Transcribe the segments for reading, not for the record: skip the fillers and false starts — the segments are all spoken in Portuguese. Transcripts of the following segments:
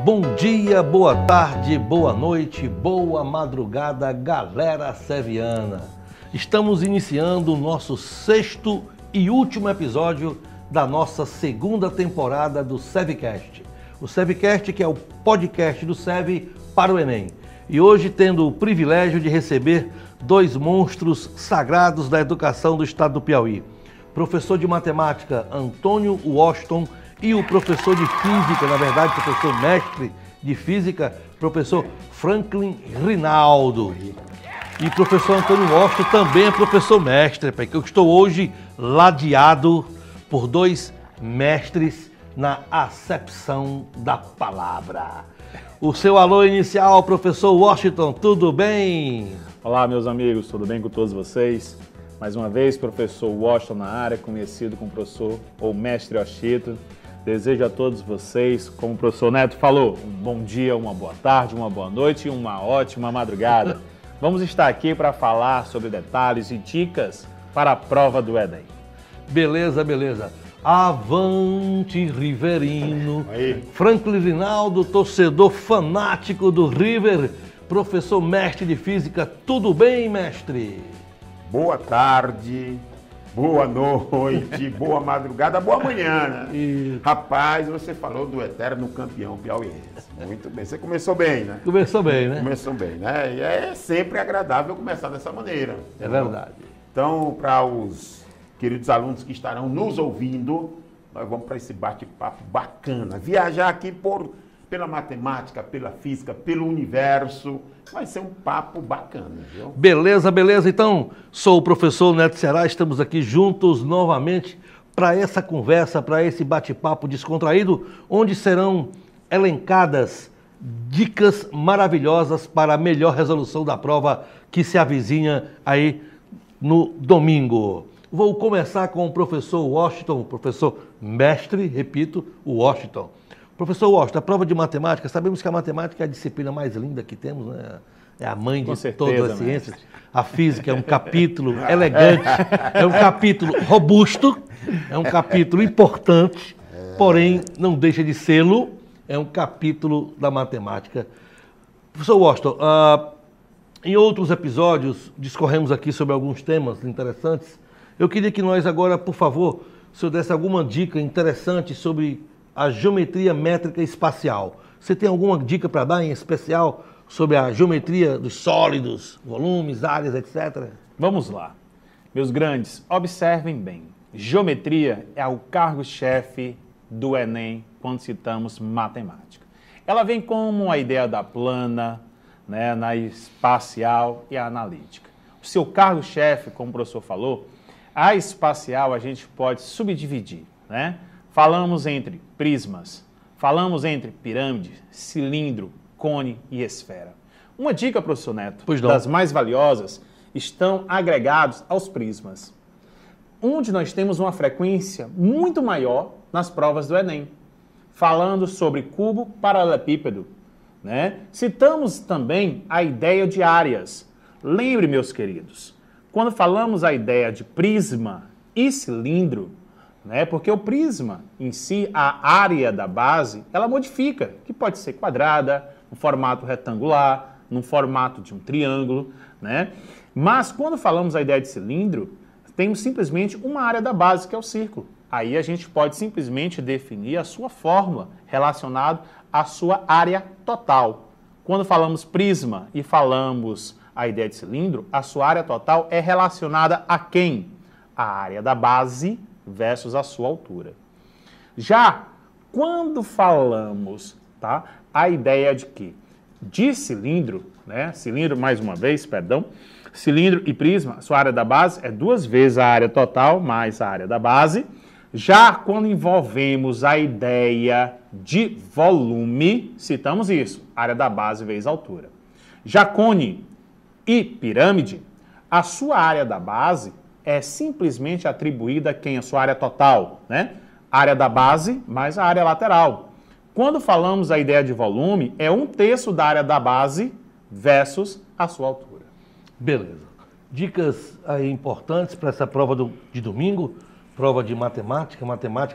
Bom dia, boa tarde, boa noite, boa madrugada, galera seviana. Estamos iniciando o nosso sexto e último episódio da nossa segunda temporada do SEVcast. O SEVcast, que é o podcast do SEV para o Enem. E hoje tendo o privilégio de receber dois monstros sagrados da educação do estado do Piauí. Professor de matemática Antônio Washington e o professor de física, na verdade, professor mestre de física, professor Franklin Rinaldo. E professor Antônio Washington também é professor mestre, porque eu estou hoje ladeado por dois mestres na acepção da palavra. O seu alô inicial, professor Washington, tudo bem? Olá, meus amigos, tudo bem com todos vocês? Mais uma vez, professor Washington na área, conhecido como professor ou mestre Washington. Desejo a todos vocês, como o professor Neto falou, um bom dia, uma boa tarde, uma boa noite e uma ótima madrugada. Vamos estar aqui para falar sobre detalhes e dicas para a prova do Enem. Beleza, beleza. Avante, Riverino. Franklin Rinaldo, torcedor fanático do River, professor mestre de física. Tudo bem, mestre? Boa tarde, boa noite, boa madrugada, boa manhã, né? E... Rapaz, você falou do eterno campeão piauiense. Muito bem. Você começou bem, né? Começou bem, né? Começou bem, né? E é sempre agradável começar dessa maneira. É verdade. Então, para os queridos alunos que estarão nos ouvindo, nós vamos para esse bate-papo bacana. Viajar aqui pela matemática, pela física, pelo universo. Vai ser um papo bacana, viu? Beleza, beleza. Então, sou o professor Neto Ceará, estamos aqui juntos novamente para essa conversa, para esse bate-papo descontraído, onde serão elencadas dicas maravilhosas para a melhor resolução da prova que se avizinha aí no domingo. Vou começar com o professor Washington, professor mestre, repito, o Washington. Professor Washington, a prova de matemática, sabemos que a matemática é a disciplina mais linda que temos, né? É a mãe de todas as ciências. A física é um capítulo elegante, é um capítulo robusto, é um capítulo importante, porém não deixa de sê-lo, é um capítulo da matemática. Professor Washington, em outros episódios discorremos aqui sobre alguns temas interessantes. Eu queria que nós agora, por favor, o senhor desse alguma dica interessante sobre a geometria métrica espacial. Você tem alguma dica para dar em especial sobre a geometria dos sólidos, volumes, áreas, etc? Vamos lá. Meus grandes, observem bem. Geometria é o cargo-chefe do Enem quando citamos matemática. Ela vem como a ideia da plana, né, na espacial e a analítica. O seu cargo-chefe, como o professor falou, a espacial a gente pode subdividir, né? Falamos entre prismas, falamos entre pirâmide, cilindro, cone e esfera. Uma dica, professor Neto, das mais valiosas, estão agregados aos prismas, onde nós temos uma frequência muito maior nas provas do Enem, falando sobre cubo, paralelepípedo, né? Citamos também a ideia de áreas. Lembre, meus queridos, quando falamos a ideia de prisma e cilindro, né? Porque o prisma em si, a área da base, ela modifica, que pode ser quadrada, no formato retangular, no formato de um triângulo, né? Mas quando falamos a ideia de cilindro, temos simplesmente uma área da base, que é o círculo. Aí a gente pode simplesmente definir a sua fórmula relacionada à sua área total. Quando falamos prisma e falamos a ideia de cilindro, a sua área total é relacionada a quem? A área da base versus a sua altura. Já quando falamos, tá, a ideia de que de cilindro, né, cilindro mais uma vez, perdão, cilindro e prisma, a sua área da base é 2 vezes a área total mais a área da base. Já quando envolvemos a ideia de volume, citamos isso, área da base vezes altura. Já cone e pirâmide, a sua área da base é simplesmente atribuída a quem? A sua área total, né? Área da base mais a área lateral. Quando falamos a ideia de volume, é 1/3 da área da base versus a sua altura. Beleza. Dicas aí importantes para essa prova de domingo, prova de matemática,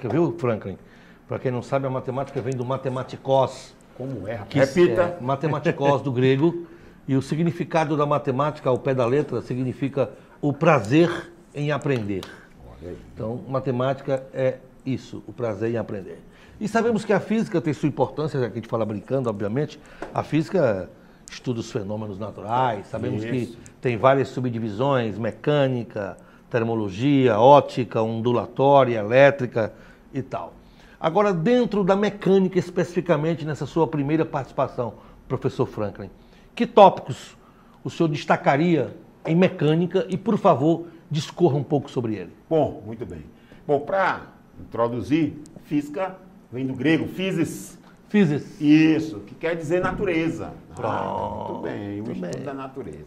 viu, Franklin? Para quem não sabe, a matemática vem do matematicos, Como é? que Repita. é matematikos do grego, e o significado da matemática, ao pé da letra, significa o prazer em aprender. Olha aí. Então, matemática é isso, o prazer em aprender. E sabemos que a física tem sua importância, já que a gente fala brincando, obviamente. A física estuda os fenômenos naturais, sabemos Isso. que tem várias subdivisões, mecânica, termologia, ótica, ondulatória, elétrica e tal. Agora, dentro da mecânica, especificamente, nessa sua primeira participação, professor Franklin, que tópicos o senhor destacaria em mecânica e, por favor, discorra um pouco sobre ele? Bom, muito bem. Bom, para introduzir, física vem do grego, physis. Physis. Isso, que quer dizer natureza. Pronto, Muito bem, o muito estudo bem. da natureza.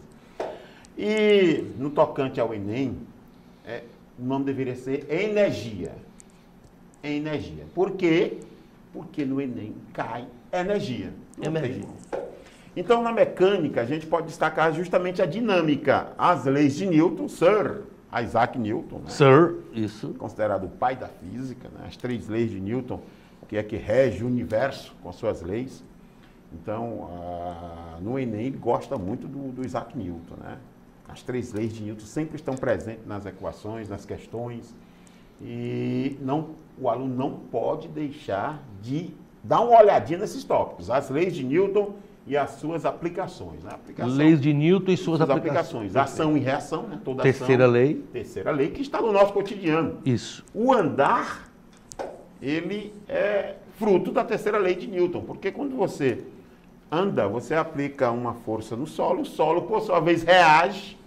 E no tocante ao Enem, o nome deveria ser energia. Energia. Por quê? Porque no Enem cai energia. Não tem Energia. como. Então, na mecânica, a gente pode destacar justamente a dinâmica, as leis de Newton, Sir Isaac Newton, né? Sir, isso. Considerado o pai da física, né? As 3 leis de Newton, que rege o universo com suas leis. Então, no Enem, ele gosta muito do Isaac Newton, né? As 3 leis de Newton sempre estão presentes nas equações, nas questões, e o aluno não pode deixar de dar uma olhadinha nesses tópicos, as leis de Newton e as suas aplicações. Né? Leis de Newton e suas aplicações. Ação e reação, né? Toda Terceira ação, lei. Terceira lei, que está no nosso cotidiano. Isso. O andar, ele é fruto da terceira lei de Newton, porque quando você anda, você aplica uma força no solo, o solo, por sua vez, reage,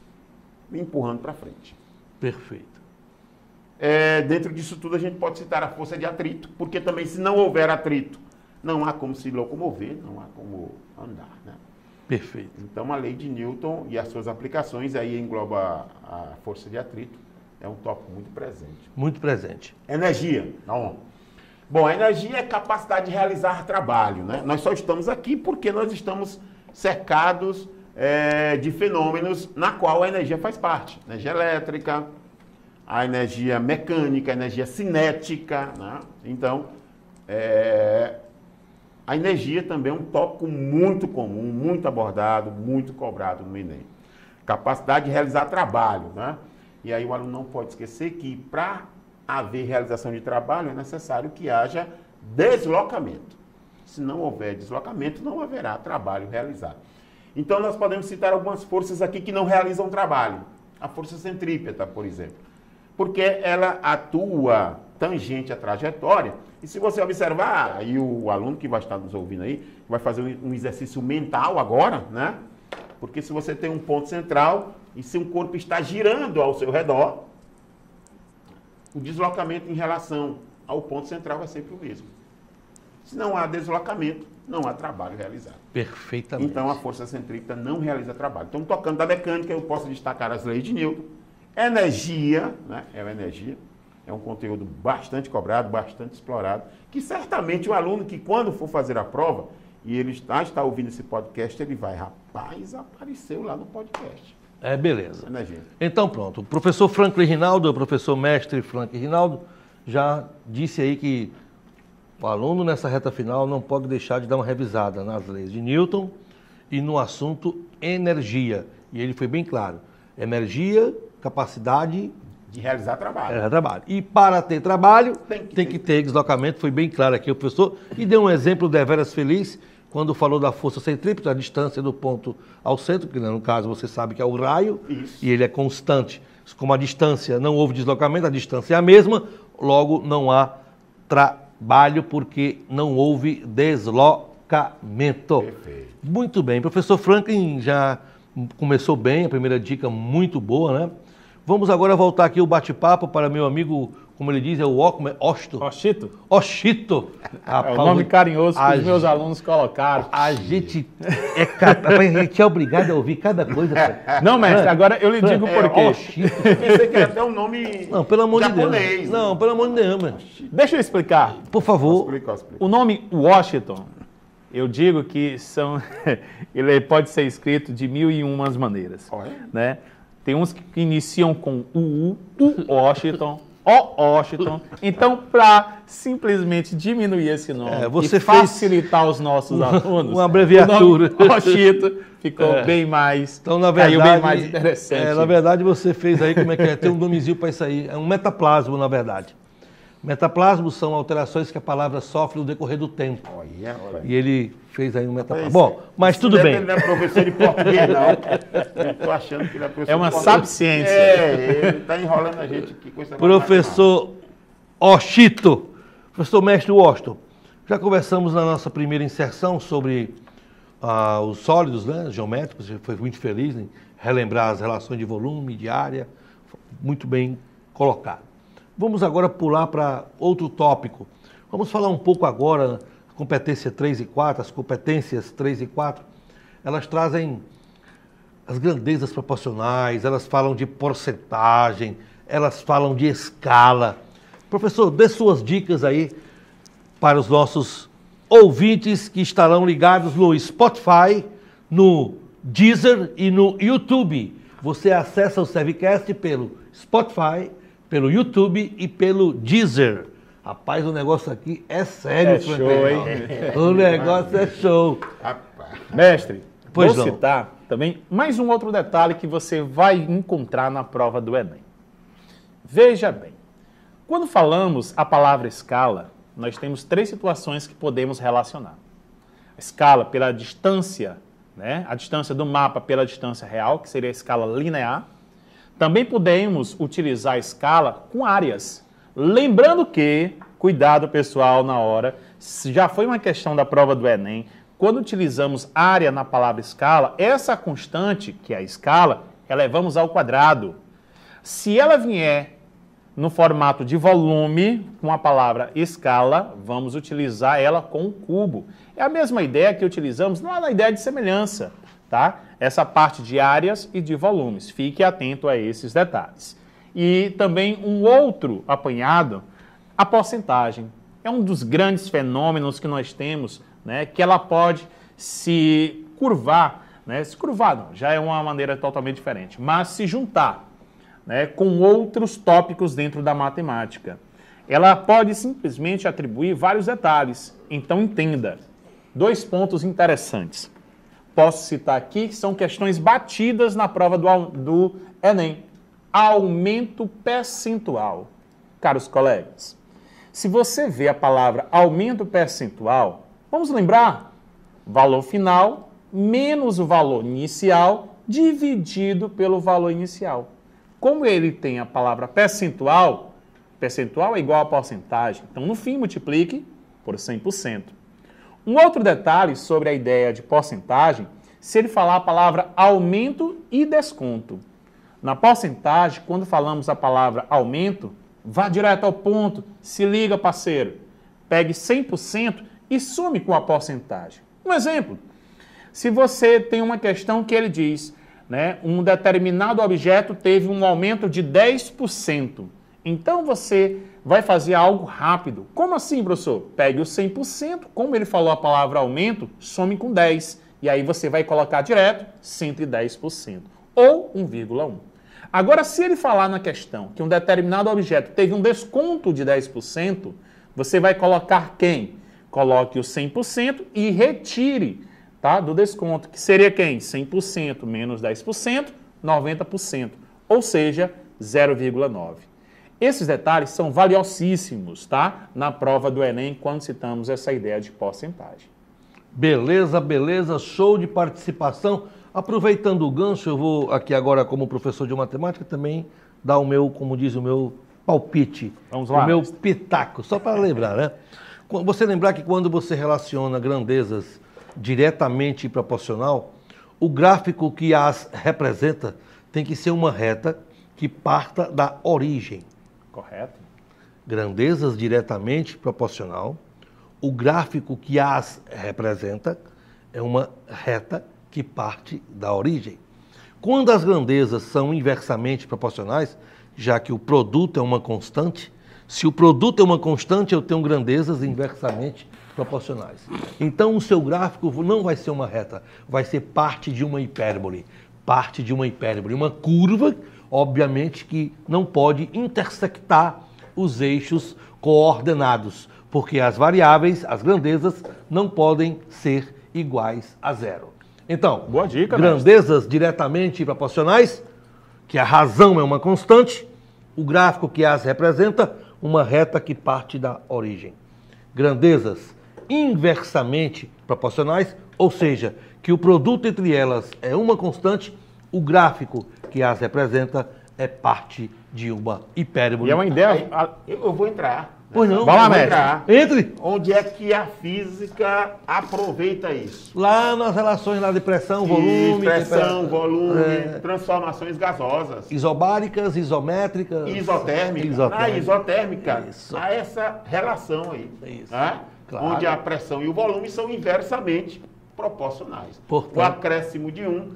empurrando para frente. Perfeito. Dentro disso tudo, a gente pode citar a força de atrito, porque também, se não houver atrito, não há como se locomover, não há como andar, né? Perfeito. Então, a lei de Newton e as suas aplicações, aí engloba a força de atrito, é um tópico muito presente. Muito presente. Energia. Não. Bom, a energia é capacidade de realizar trabalho, né? Nós só estamos aqui porque nós estamos cercados de fenômenos na qual a energia faz parte. Energia elétrica, a energia mecânica, a energia cinética, né? Então, a energia também é um tópico muito comum, muito abordado, muito cobrado no Enem. Capacidade de realizar trabalho, né? E aí o aluno não pode esquecer que para haver realização de trabalho é necessário que haja deslocamento. Se não houver deslocamento, não haverá trabalho realizado. Então nós podemos citar algumas forças aqui que não realizam trabalho. A força centrípeta, por exemplo. Porque ela atua tangente à trajetória. E se você observar, aí o aluno que vai estar nos ouvindo aí, vai fazer um exercício mental agora, né? Porque se você tem um ponto central e se um corpo está girando ao seu redor, o deslocamento em relação ao ponto central é sempre o mesmo. Se não há deslocamento, não há trabalho realizado. Perfeitamente. Então a força centrípeta não realiza trabalho. Então, tocando da mecânica, eu posso destacar as leis de Newton. Energia, né? Energia. É um conteúdo bastante cobrado, bastante explorado, que certamente o aluno que quando for fazer a prova, e ele está ouvindo esse podcast, ele vai, rapaz, apareceu lá no podcast. Beleza. Energia. Então pronto, o professor Franklin Rinaldo, o professor mestre Franklin Rinaldo, já disse aí que o aluno nessa reta final não pode deixar de dar uma revisada nas leis de Newton e no assunto energia. E ele foi bem claro, energia, capacidade De realizar trabalho. trabalho. E para ter trabalho, Tem que ter deslocamento, foi bem claro aqui o professor, e deu um exemplo deveras feliz, quando falou da força centrípeta, a distância do ponto ao centro, que no caso você sabe que é o raio, Isso. e ele é constante. Como a distância não houve deslocamento, a distância é a mesma, logo não há trabalho, porque não houve deslocamento. Perfeito. Muito bem, professor Franklin já começou bem, a primeira dica muito boa, né? Vamos agora voltar aqui o bate-papo para meu amigo, como ele diz, é o Osto. Oxito? Oxito. É o nome carinhoso que os meus alunos colocaram. A gente a gente é obrigado a ouvir cada coisa. Não, mestre, agora eu lhe digo por quê. Oxito. Pensei que era até um nome Não, pelo amor de japonês. Deus. né? Não, pelo amor de Deus, mano. Deixa eu explicar. Por favor. Explica. O nome Washington, eu digo que ele pode ser escrito de 1001 maneiras. Olha. Né? Tem uns que iniciam com U, Washington, Washington. Então, para simplesmente diminuir esse nome você e facilitar os nossos alunos, uma abreviatura. O Washington ficou bem mais, então, na verdade, caiu bem mais interessante. Na verdade, você fez aí, como é que é? Tem um nomezinho para isso aí. É um metaplasmo, na verdade. Metaplasmos são alterações que a palavra sofre no decorrer do tempo. Olha. E ele fez aí um metaplasmo. Bom, mas tudo bem. Ele não é professor de português, não. Eu tô achando que ele é professor É uma de português. sapiência. Ele está enrolando a gente aqui com essa Professor Oshito, professor mestre Washington, já conversamos na nossa primeira inserção sobre os sólidos, né, geométricos. Você foi muito feliz em relembrar as relações de volume, de área, muito bem colocado. Vamos agora pular para outro tópico. Vamos falar um pouco agora, competência 3 e 4, as competências 3 e 4, elas trazem as grandezas proporcionais, elas falam de porcentagem, elas falam de escala. Professor, dê suas dicas aí para os nossos ouvintes que estarão ligados no Spotify, no Deezer e no YouTube. Você acessa o Servicast pelo Spotify, pelo YouTube e pelo Deezer. Rapaz, o negócio aqui é sério, Frank. Show, hein? O negócio é show. Mestre, pois vou não. citar também mais um outro detalhe que você vai encontrar na prova do Enem. Veja bem, quando falamos a palavra escala, nós temos 3 situações que podemos relacionar. A escala pela distância, né? A distância do mapa pela distância real, que seria a escala linear. Também podemos utilizar a escala com áreas. Lembrando que, cuidado pessoal na hora, já foi uma questão da prova do Enem, quando utilizamos área na palavra escala, essa constante, que é a escala, elevamos ao quadrado. Se ela vier no formato de volume, com a palavra escala, vamos utilizar ela com o cubo. É a mesma ideia que utilizamos lá na ideia de semelhança, tá? Essa parte de áreas e de volumes. Fique atento a esses detalhes. E também um outro apanhado, a porcentagem. É um dos grandes fenômenos que nós temos, né, que ela pode se curvar, né? Se curvar não, já é uma maneira totalmente diferente, mas se juntar, né, com outros tópicos dentro da matemática. Ela pode simplesmente atribuir vários detalhes. Então entenda, 2 pontos interessantes. Posso citar aqui que são questões batidas na prova do Enem. Aumento percentual. Caros colegas, se você vê a palavra aumento percentual, vamos lembrar? Valor final menos o valor inicial dividido pelo valor inicial. Como ele tem a palavra percentual, percentual é igual a porcentagem. Então, no fim, multiplique por 100%. Um outro detalhe sobre a ideia de porcentagem, se ele falar a palavra aumento e desconto. Na porcentagem, quando falamos a palavra aumento, vá direto ao ponto, se liga, parceiro. Pegue 100% e some com a porcentagem. Um exemplo, se você tem uma questão que ele diz, né, um determinado objeto teve um aumento de 10%. Então você vai fazer algo rápido. Como assim, professor? Pegue o 100%, como ele falou a palavra aumento, some com 10%. E aí você vai colocar direto 110%. Ou 1,1%. Agora, se ele falar na questão que um determinado objeto teve um desconto de 10%, você vai colocar quem? Coloque o 100% e retire, tá, do desconto, que seria quem? 100% menos 10%, 90%, ou seja, 0,9%. Esses detalhes são valiosíssimos, tá, na prova do Enem, quando citamos essa ideia de porcentagem. Beleza, beleza, show de participação. Aproveitando o gancho, eu vou aqui agora, como professor de matemática, também dar o meu, como diz o meu palpite, Vamos lá, o meu mestre. pitaco, só para lembrar, né? Você lembrar que quando você relaciona grandezas diretamente proporcional, o gráfico que as representa tem que ser uma reta que parta da origem. Correto? Grandezas diretamente proporcional, o gráfico que as representa é uma reta que parte da origem. Quando as grandezas são inversamente proporcionais, já que o produto é uma constante, se o produto é uma constante, eu tenho grandezas inversamente proporcionais. Então, o seu gráfico não vai ser uma reta, vai ser parte de uma hipérbole. Parte de uma hipérbole. Uma curva, obviamente, que não pode intersectar os eixos coordenados, porque as variáveis, as grandezas, não podem ser iguais a zero. Então, Boa dica, grandezas diretamente proporcionais, que a razão é uma constante, o gráfico que as representa, uma reta que parte da origem. Grandezas inversamente proporcionais, ou seja, que o produto entre elas é uma constante, o gráfico que as representa é parte de uma hipérbole. E é uma ideia... Eu vou entrar. Pois não. Vai lá, Eu vou mestre. entrar. Entre Onde é que a física aproveita isso? lá nas relações lá de pressão, volume, Pressão, volume, é, transformações gasosas. isobáricas, isométricas, Isotérmica. Na isotérmica, Isso. há essa relação aí. Isso. Né? Claro. Onde a pressão e o volume são inversamente proporcionais. Portanto, o acréscimo de um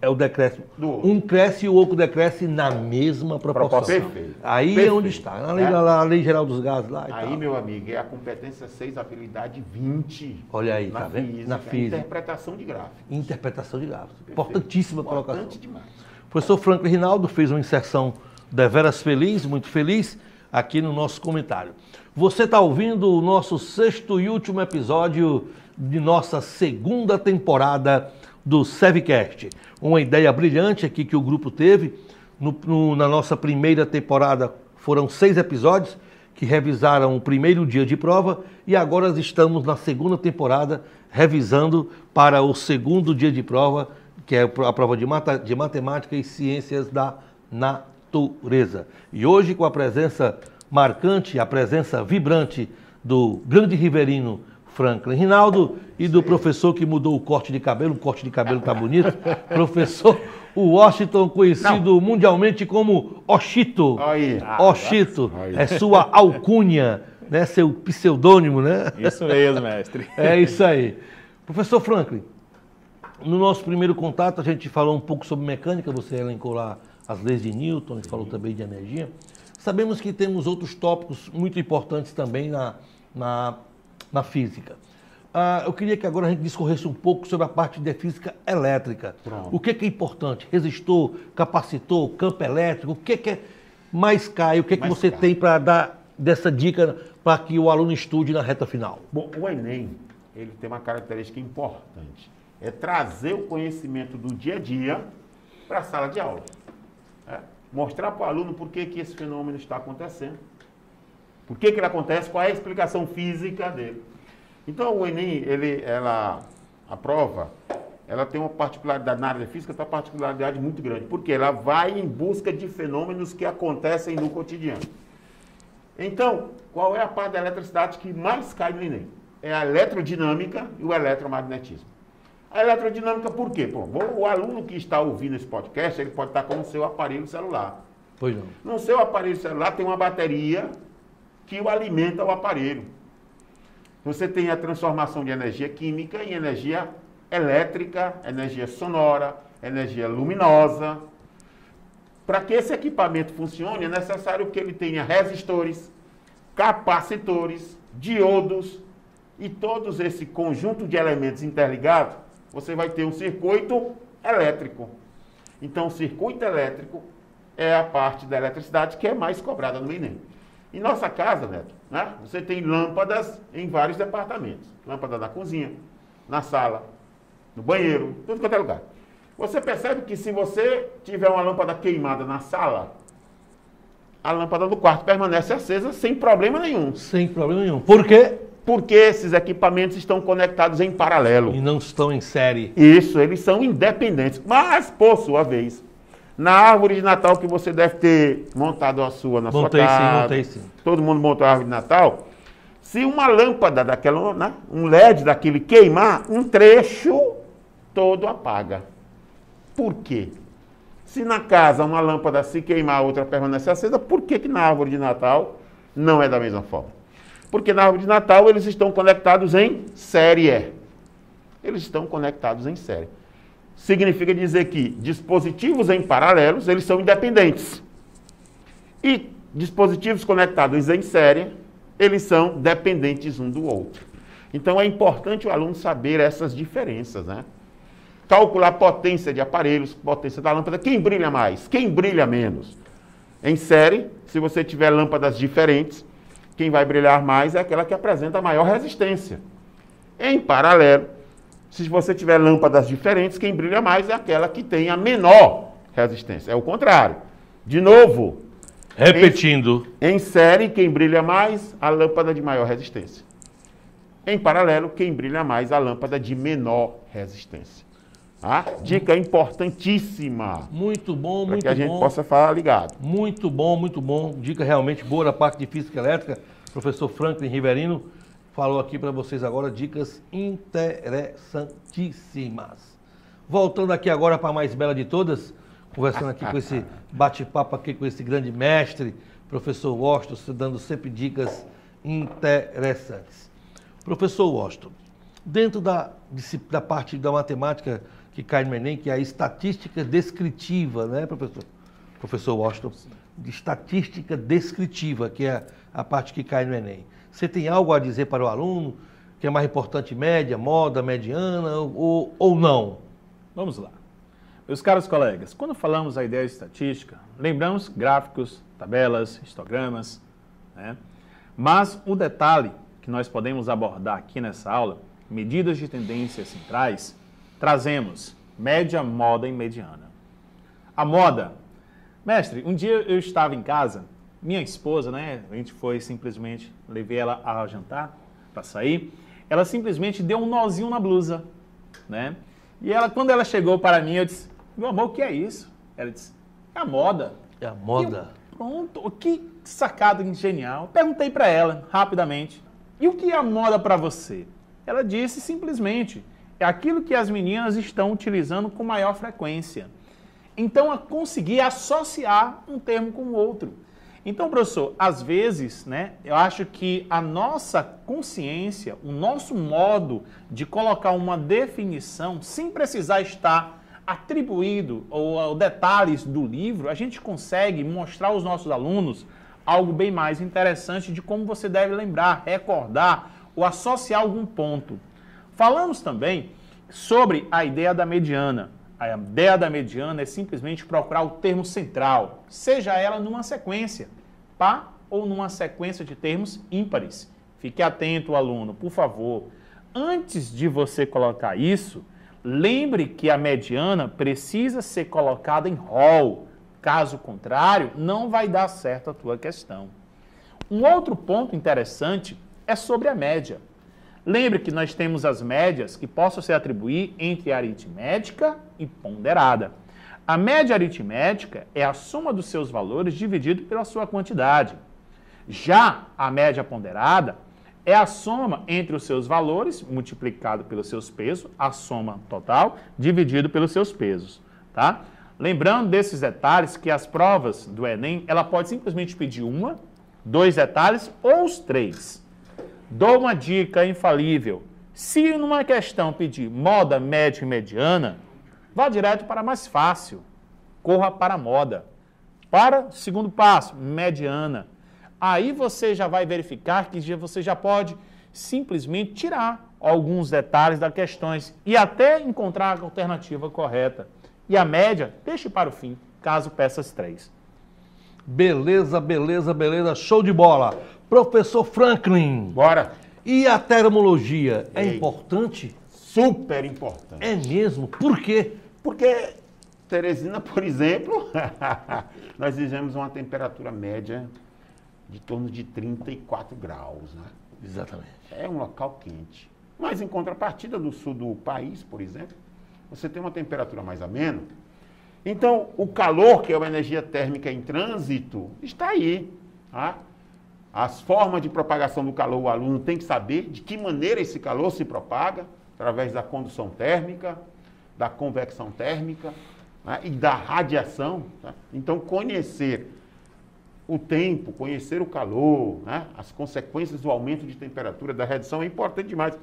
é o decréscimo. do outro. Um cresce e o outro decresce na mesma proporção. Perfeito. Aí é Perfeito. onde está. Na lei, É. na lei geral dos gases lá e Aí, tal. meu amigo, é a competência 6, habilidade 20. Olha aí, na tá vendo? física, Na física. Interpretação de gráfico. Interpretação de gráficos. Importantíssima colocação. Importante demais. O professor Franklin Rinaldo fez uma inserção deveras feliz, muito feliz, aqui no nosso comentário. Você está ouvindo o nosso 6º e último episódio de nossa segunda temporada do Sevcast. Uma ideia brilhante aqui que o grupo teve. Na nossa primeira temporada foram 6 episódios que revisaram o primeiro dia de prova e agora estamos na segunda temporada revisando para o segundo dia de prova, que é a prova de matemática e ciências da natureza. E hoje com a presença marcante, a presença vibrante do grande riverino Franklin Rinaldo e do professor que mudou o corte de cabelo tá bonito, professor Washington, conhecido mundialmente como Oxito. Aí. Oxito, Aí. é sua alcunha, né, seu pseudônimo, né? Isso mesmo, mestre. É isso aí. Professor Franklin, no nosso primeiro contato a gente falou um pouco sobre mecânica, você elencou lá as leis de Newton, a gente falou também de energia. Sabemos que temos outros tópicos muito importantes também na física. Eu queria que agora a gente discorresse um pouco sobre a parte de física elétrica. Pronto. O que é importante? Resistor, capacitor, campo elétrico, o que é mais cai? O que é que Mais você cai. tem para dar dessa dica para que o aluno estude na reta final? Bom, o Enem, ele tem uma característica importante. É trazer o conhecimento do dia a dia para a sala de aula. Mostrar para o aluno por que esse fenômeno está acontecendo. Por que ele acontece, qual é a explicação física dele. Então, o Enem, a prova, ela tem uma particularidade na área da física, tem uma particularidade muito grande, porque ela vai em busca de fenômenos que acontecem no cotidiano. Então, qual é a parte da eletricidade que mais cai no Enem? É a eletrodinâmica e o eletromagnetismo. A eletrodinâmica por quê? Bom, o aluno que está ouvindo esse podcast, ele pode estar com o seu aparelho celular. Pois não. No seu aparelho celular tem uma bateria que o alimenta o aparelho. Você tem a transformação de energia química em energia elétrica, energia sonora, energia luminosa. Para que esse equipamento funcione, é necessário que ele tenha resistores, capacitores, diodos e todos esse conjunto de elementos interligados, você vai ter um circuito elétrico. Então, o circuito elétrico é a parte da eletricidade que é mais cobrada no Enem. Em nossa casa, Neto, né, você tem lâmpadas em vários departamentos. Lâmpada na cozinha, na sala, no banheiro, tudo quanto é lugar. Você percebe que se você tiver uma lâmpada queimada na sala, a lâmpada do quarto permanece acesa sem problema nenhum. Sem problema nenhum. Por quê? Porque esses equipamentos estão conectados em paralelo. E não estão em série. Isso, eles são independentes. Mas, por sua vez, na árvore de Natal que você deve ter montado a sua na sua casa. Montei sim. Todo mundo montou a árvore de Natal. Se uma lâmpada daquela, né, um LED daquele queimar, um trecho todo apaga. Por quê? Se na casa uma lâmpada se queimar, a outra permanece acesa, por que na árvore de Natal não é da mesma forma? Porque na árvore de Natal eles estão conectados em série. Eles estão conectados em série. Significa dizer que dispositivos em paralelos, eles são independentes. E dispositivos conectados em série, eles são dependentes um do outro. Então é importante o aluno saber essas diferenças, né? Calcular potência de aparelhos, potência da lâmpada, quem brilha mais, quem brilha menos. Em série, se você tiver lâmpadas diferentes, quem vai brilhar mais é aquela que apresenta maior resistência. Em paralelo, se você tiver lâmpadas diferentes, quem brilha mais é aquela que tem a menor resistência. É o contrário. De novo. Repetindo. Em série, quem brilha mais, a lâmpada de maior resistência. Em paralelo, quem brilha mais, a lâmpada de menor resistência. Tá? Dica importantíssima. Muito bom, muito bom. Para que a gente possa falar ligado. Muito bom, muito bom. Dica realmente boa da parte de física elétrica. Professor Franklin Riverino falou aqui para vocês agora dicas interessantíssimas. Voltando aqui agora para a mais bela de todas, conversando aqui com esse bate-papo aqui com esse grande mestre, professor Washington, dando sempre dicas interessantes. Professor Washington, dentro da parte da matemática que cai no Enem, que é a estatística descritiva, né, professor? Professor Washington, de estatística descritiva, que é a parte que cai no Enem. Você tem algo a dizer para o aluno que é mais importante, média, moda, mediana ou não? Vamos lá. Meus caros colegas, quando falamos a ideia de estatística, lembramos gráficos, tabelas, histogramas, né? Mas o detalhe que nós podemos abordar aqui nessa aula, medidas de tendências centrais, trazemos média, moda e mediana. A moda, mestre, um dia eu estava em casa, minha esposa, né, a gente foi simplesmente, levei ela a jantar para sair, ela simplesmente deu um nozinho na blusa, né? E ela, quando ela chegou para mim, eu disse, meu amor, o que é isso? Ela disse, é a moda. É a moda. Pronto, que sacada genial. Perguntei para ela, rapidamente, e o que é a moda para você? Ela disse simplesmente, é aquilo que as meninas estão utilizando com maior frequência. Então, eu consegui associar um termo com o outro. Então, professor, às vezes, né, eu acho que a nossa consciência, o nosso modo de colocar uma definição, sem precisar estar atribuído ou detalhes do livro, a gente consegue mostrar aos nossos alunos algo bem mais interessante de como você deve lembrar, recordar ou associar algum ponto. Falamos também sobre a ideia da mediana. A ideia da mediana é simplesmente procurar o termo central, seja ela numa sequência par ou numa sequência de termos ímpares. Fique atento, aluno, por favor. Antes de você colocar isso, lembre que a mediana precisa ser colocada em rol. Caso contrário, não vai dar certo a tua questão. Um outro ponto interessante é sobre a média. Lembre que nós temos as médias que possam se atribuir entre aritmética e ponderada. A média aritmética é a soma dos seus valores dividido pela sua quantidade. Já a média ponderada é a soma entre os seus valores multiplicado pelos seus pesos, a soma total, dividido pelos seus pesos. Tá? Lembrando desses detalhes que as provas do Enem, ela pode simplesmente pedir 1, 2 detalhes ou os 3. Dou uma dica infalível. Se numa questão pedir moda, média e mediana, vá direto para a mais fácil. Corra para a moda. Para o segundo passo, mediana. Aí você já vai verificar que você já pode simplesmente tirar alguns detalhes das questões e até encontrar a alternativa correta. E a média, deixe para o fim, caso peça as 3. Beleza, beleza, beleza. Show de bola. Professor Franklin. Bora. E a termologia é Ei. importante? Super importante. É mesmo? Por quê? Porque, Teresina, por exemplo, nós vivemos uma temperatura média de torno de 34 graus, né? Exatamente. É um local quente. Mas, em contrapartida do sul do país, por exemplo, você tem uma temperatura mais amena. Então, o calor, que é uma energia térmica em trânsito, está aí. Tá? As formas de propagação do calor, o aluno tem que saber de que maneira esse calor se propaga, através da condução térmica, da convecção térmica, né, e da radiação. Tá? Então, conhecer o tempo, conhecer o calor, né, as consequências do aumento de temperatura, da redução, é importante demais.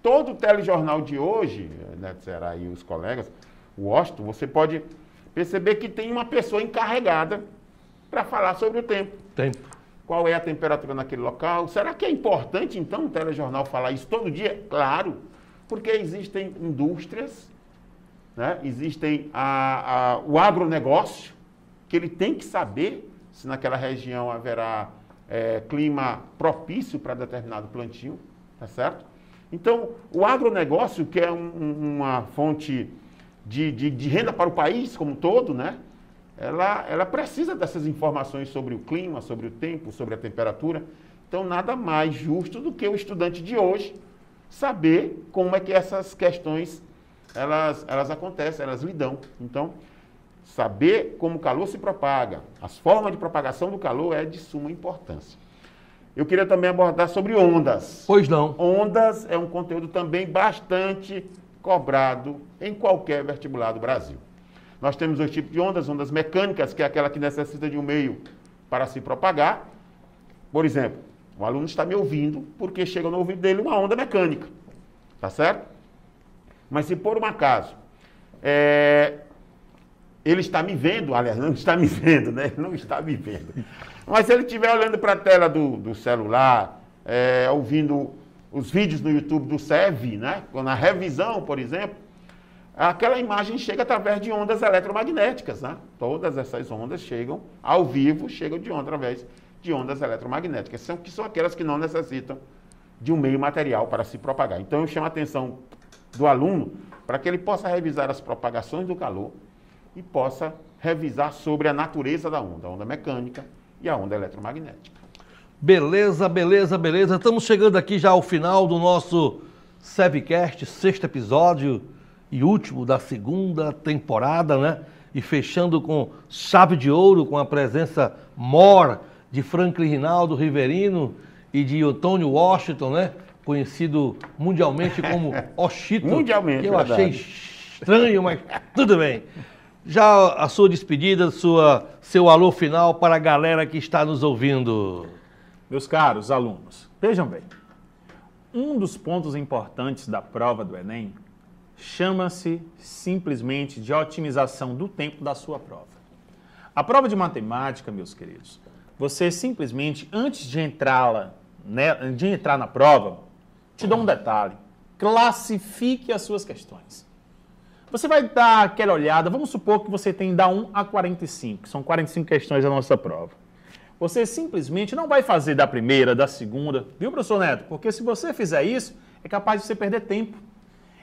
Todo o telejornal de hoje, né, será aí os colegas, o Washington, você pode perceber que tem uma pessoa encarregada para falar sobre o tempo. Tempo. Qual é a temperatura naquele local? Será que é importante, então, o telejornal falar isso todo dia? Claro, porque existem indústrias, né? Existem o agronegócio, que ele tem que saber se naquela região haverá clima propício para determinado plantio, tá certo? Então, o agronegócio, que é uma fonte de renda para o país como um todo, né? Ela precisa dessas informações sobre o clima, sobre o tempo, sobre a temperatura. Então, nada mais justo do que o estudante de hoje saber como é que essas questões elas acontecem, elas lidam. Então, saber como o calor se propaga, as formas de propagação do calor é de suma importância. Eu queria também abordar sobre ondas. Pois não. Ondas é um conteúdo também bastante cobrado em qualquer vestibular do Brasil. Nós temos dois tipos de ondas: ondas mecânicas, que é aquela que necessita de um meio para se propagar. Por exemplo, o aluno está me ouvindo porque chega no ouvido dele uma onda mecânica, tá certo? Mas se por um acaso ele está me vendo, aliás, não está me vendo, né? Ele não está me vendo. Mas se ele estiver olhando para a tela do celular, ouvindo os vídeos no YouTube do SEV, né? Na revisão, por exemplo, aquela imagem chega através de ondas eletromagnéticas, né? Todas essas ondas chegam ao vivo, chegam através de ondas eletromagnéticas, que são aquelas que não necessitam de um meio material para se propagar. Então, eu chamo a atenção do aluno para que ele possa revisar as propagações do calor e possa revisar sobre a natureza da onda, a onda mecânica e a onda eletromagnética. Beleza, beleza, beleza. Estamos chegando aqui já ao final do nosso SEVcast, 6º episódio e último da 2ª temporada, né? E fechando com chave de ouro, com a presença mor de Franklin Rinaldo Riverino e de Antônio Washington, né? Conhecido mundialmente como Oshito. Mundialmente, que eu achei estranho, mas tudo bem. Já a sua despedida, seu alô final para a galera que está nos ouvindo. Meus caros alunos, vejam bem, um dos pontos importantes da prova do Enem chama-se simplesmente de otimização do tempo da sua prova. A prova de matemática, meus queridos, você simplesmente, antes de entrar na prova, te dou um detalhe: classifique as suas questões. Você vai dar aquela olhada, vamos supor que você tem da 1 a 45, são 45 questões da nossa prova. Você simplesmente não vai fazer da primeira, da segunda, viu, professor Neto? Porque se você fizer isso, é capaz de você perder tempo.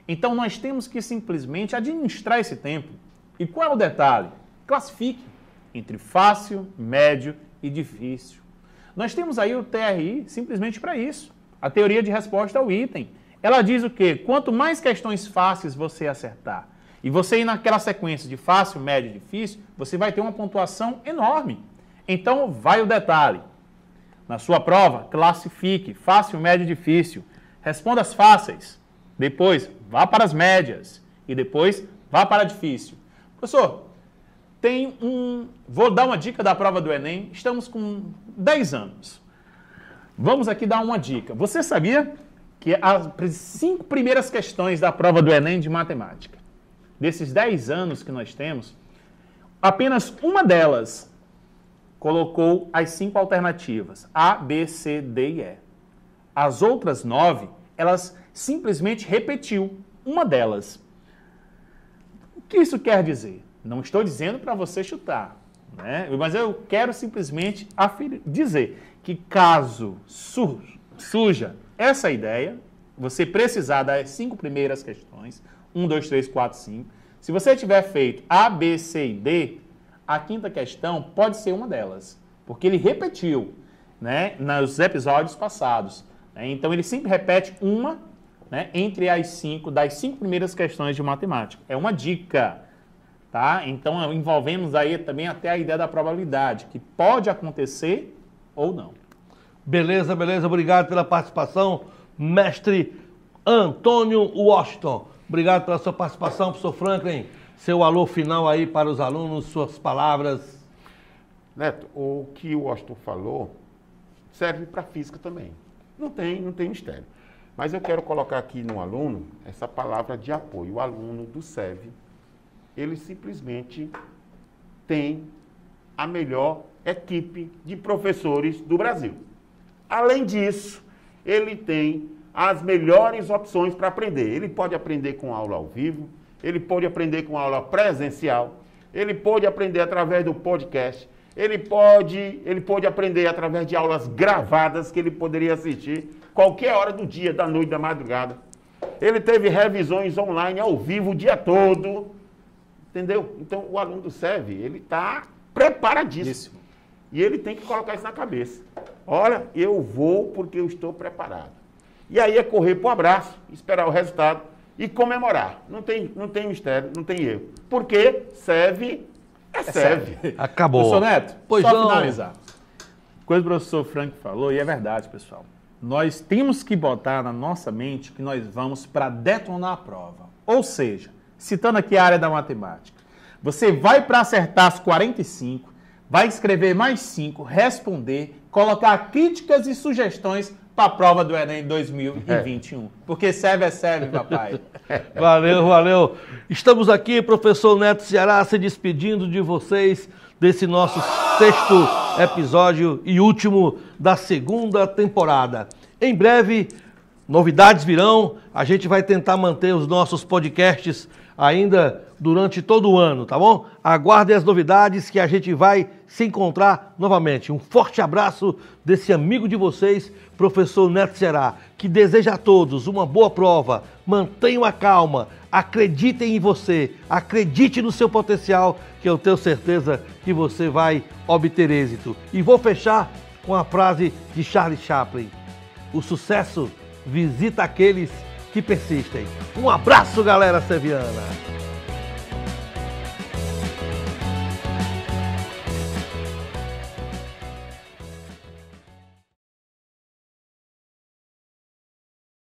Então, nós temos que simplesmente administrar esse tempo. E qual é o detalhe? Classifique entre fácil, médio e difícil. Nós temos aí o TRI simplesmente para isso. A teoria de resposta ao item. Ela diz o quê? Quanto mais questões fáceis você acertar, e você ir naquela sequência de fácil, médio e difícil, você vai ter uma pontuação enorme. Então, vai o detalhe. Na sua prova, classifique fácil, médio e difícil. Responda as fáceis. Depois, vá para as médias. E depois, vá para a difícil. Professor, vou dar uma dica da prova do Enem. Estamos com 10 anos. Vamos aqui dar uma dica. Você sabia que as 5 primeiras questões da prova do Enem de matemática, desses 10 anos que nós temos, apenas uma delas colocou as 5 alternativas, A, B, C, D e E. As outras 9, elas simplesmente repetiu uma delas. O que isso quer dizer? Não estou dizendo para você chutar, né? Mas eu quero simplesmente dizer que caso surja essa ideia, você precisar das 5 primeiras questões, 1, 2, 3, 4, 5, se você tiver feito A, B, C e D, a 5ª questão pode ser uma delas, porque ele repetiu, né, nos episódios passados. Né? Então, ele sempre repete uma, né, entre as 5, das 5 primeiras questões de matemática. É uma dica, tá? Então, envolvemos aí também até a ideia da probabilidade, que pode acontecer ou não. Beleza, beleza. Obrigado pela participação, mestre Antônio Washington. Obrigado pela sua participação, professor Franklin. Seu alô final aí para os alunos, suas palavras. Neto, o que o Washington falou serve para física também. Não tem mistério. Mas eu quero colocar aqui no aluno essa palavra de apoio. O aluno do SEV, ele simplesmente tem a melhor equipe de professores do Brasil. Além disso, ele tem as melhores opções para aprender. Ele pode aprender com aula ao vivo, ele pode aprender com aula presencial, ele pode aprender através do podcast, Ele pôde aprender através de aulas gravadas que ele poderia assistir qualquer hora do dia, da noite, da madrugada. Ele teve revisões online ao vivo o dia todo, entendeu? Então, o aluno do SEV, ele está preparadíssimo. E ele tem que colocar isso na cabeça. Olha, eu vou porque eu estou preparado. E aí é correr para o abraço, esperar o resultado e comemorar. Não tem mistério, não tem erro. Porque SEV é SEV. Acabou. Professor Neto, Pois só não. finalizar. Coisa que o professor Frank falou, e é verdade, pessoal. Nós temos que botar na nossa mente que nós vamos para detonar a prova. Ou seja, citando aqui a área da matemática, você vai para acertar as 45, vai escrever mais 5, responder, colocar críticas e sugestões para a prova do Enem 2021. Porque serve é serve, papai. Valeu, valeu. Estamos aqui, professor Neto Ceará, se despedindo de vocês desse nosso 6º episódio e último da 2ª temporada. Em breve, novidades virão. A gente vai tentar manter os nossos podcasts ainda durante todo o ano, tá bom? Aguardem as novidades que a gente vai se encontrar novamente. Um forte abraço desse amigo de vocês, professor Neto Ceará, que deseja a todos uma boa prova. Mantenham a calma, acreditem em você, acredite no seu potencial, que eu tenho certeza que você vai obter êxito. E vou fechar com a frase de Charlie Chaplin: o sucesso visita aqueles que persistem. Um abraço, galera seviana!